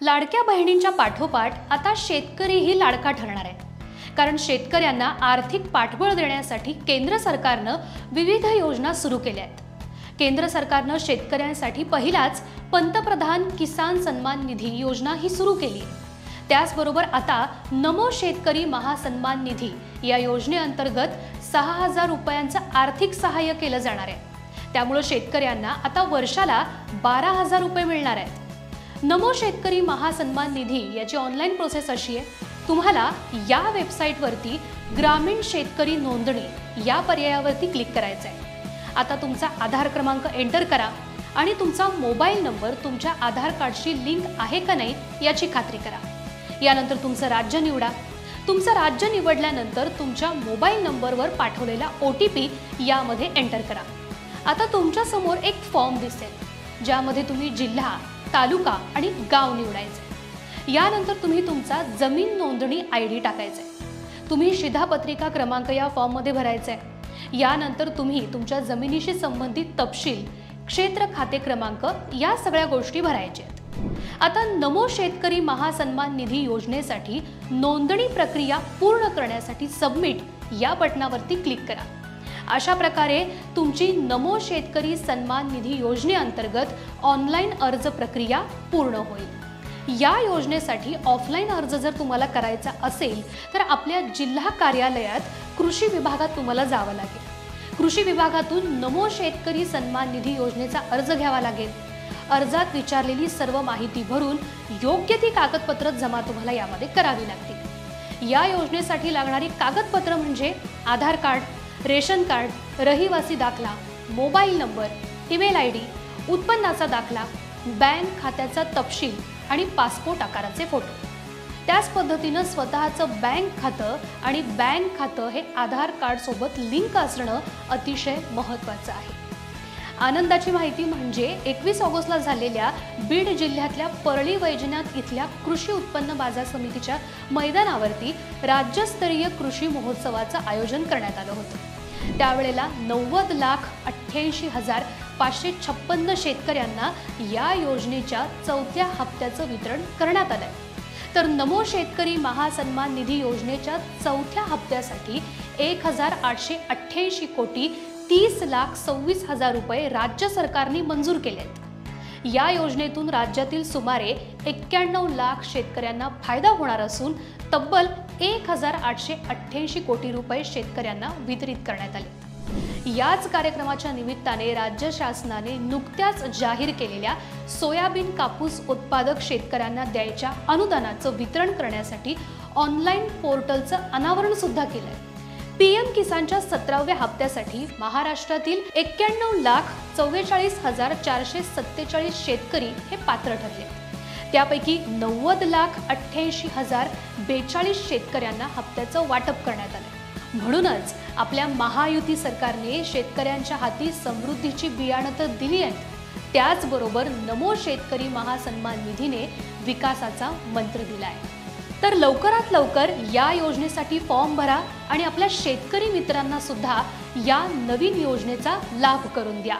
लाडक्या बहिणींच्या पाठोपाठ आता शेतकरीही लाडका ठरणार आहे। कारण शेतकऱ्यांना आर्थिक पाठबळ देण्यासाठी केंद्र सरकारने विविध योजना सुरू केल्या आहेत। केंद्र सरकारने शेतकऱ्यांसाठी पहिलाच पंतप्रधान किसान सन्मान निधी योजना ही सुरू केली आहे। त्याचबरोबर आता नमो शेतकरी महासन्मान निधी या योजनेअंतर्गत 6000 रुपयांचं आर्थिक सहाय्य केलं जाणार आहे। त्यामुळे शेतकऱ्यांना आता वर्षाला 12000 रुपये मिळणार आहेत। नमो शेतकरी महासन्मान निधी याची ऑनलाईन प्रोसेस अशी आहे, तुम्हाला या वेबसाईटवरती ग्रामीण शेतकरी नोंदणी या पर्यायावरती क्लिक करायचं आहे। आता तुमचा आधार क्रमांक एंटर करा आणि तुमचा मोबाईल नंबर तुमच्या आधार कार्डशी लिंक आहे का नाही याची खात्री करा। यानंतर तुमचं राज्य निवडा। तुमचं राज्य निवडल्यानंतर तुमच्या मोबाईल नंबरवर पाठवलेला OTP यामध्ये एंटर करा। आता तुमच्या समोर एक फॉर्म दिसेल ज्यामध्ये तुम्ही जिल्हा, तालुका आणि गाव निवडायचे। यानंतर तुम्ही तुमचा जमीन नोंदणी ID टाकायचा आहे। तुम्ही शिधापत्रिका क्रमांक या फॉर्म मध्ये भरायचा आहे। यानंतर तुम्ही तुमच्या जमिनीशी संबंधित तपशील, क्षेत्र खाते क्रमांक या सगळ्या गोष्टी भरायच्या आहेत। आता नमो शेतकरी महासन्मान निधी योजनेसाठी नोंदणी प्रक्रिया पूर्ण करण्यासाठी सबमिट या बटनावरती क्लिक करा। अशा प्रकारे तुमची नमो शेतकरी सन्मान निधी योजनेअंतर्गत ऑनलाईन अर्ज प्रक्रिया पूर्ण होईल। या योजनेसाठी ऑफलाईन अर्ज जर तुम्हाला करायचा असेल तर आपल्या जिल्हा कार्यालयात कृषी विभागात तुम्हाला जावं लागेल। कृषी विभागातून नमो शेतकरी सन्मान निधी योजनेचा अर्ज घ्यावा लागेल। अर्जात विचारलेली सर्व माहिती भरून योग्य ती कागदपत्र जमा तुम्हाला यामध्ये करावी लागतील। या योजनेसाठी लागणारी कागदपत्र म्हणजे आधार कार्ड, रेशन कार्ड, रहिवासी दाखला, मोबाईल नंबर, ईमेल ID, उत्पन्नाचा दाखला, बँक खात्याचा तपशील आणि पासपोर्ट आकाराचे फोटो। त्याच पद्धतीने स्वतःचं बँक खातं आणि बँक खातं हे आधार कार्ड सोबत लिंक असणं अतिशय महत्त्वाचं आहे। आनंदाची माहिती म्हणजे 21 ऑगस्टला झालेल्या बीड जिल्ह्यातल्या परळी वैजनाथ इथल्या कृषी उत्पन्न बाजार समितीच्या मैदानावरती राज्यस्तरीय कृषी महोत्सवाचं आयोजन करण्यात आलं होतं। त्यावेळेला 90,88,556 शेतकऱ्यांना या योजनेच्या चौथ्या हप्त्याचं वितरण करण्यात आलंय। तर नमो शेतकरी महासन्मान निधी योजनेच्या चौथ्या हप्त्यासाठी 1,888 कोटी 30,26,000 रुपये राज्य सरकारने मंजूर केले आहेत। या योजनेतून राज्यातील सुमारे 91 लाख शेतकऱ्यांना फायदा होणार असून तब्बल 1,888 कोटी रुपये शेतकऱ्यांना वितरित करण्यात आले। याच कार्यक्रमाच्या निमित्ताने राज्य शासनाने नुकत्याच जाहीर केलेल्या सोयाबीन कापूस उत्पादक शेतकऱ्यांना द्यायच्या अनुदानाचं वितरण करण्यासाठी ऑनलाईन पोर्टलचं अनावरण सुद्धा केलंय। PM किसानच्या 17व्या हप्त्यासाठी महाराष्ट्रातील 91,44,447 शेतकरी हे पात्र ठरले। त्यापैकी 90,88,042 शेतकऱ्यांना हप्त्याचं वाटप करण्यात आलं। म्हणूनच आपल्या महायुती सरकारने शेतकऱ्यांच्या हाती समृद्धीची बियाणं तर दिली आहेत, त्याचबरोबर नमो शेतकरी महासन्मान निधीने विकासाचा मंत्र दिलाय। तर लवकरात लवकर या योजनेसाठी फॉर्म भरा आणि आपल्या शेतकरी मित्रांना सुद्धा या नवीन योजनेचा लाभ करून द्या।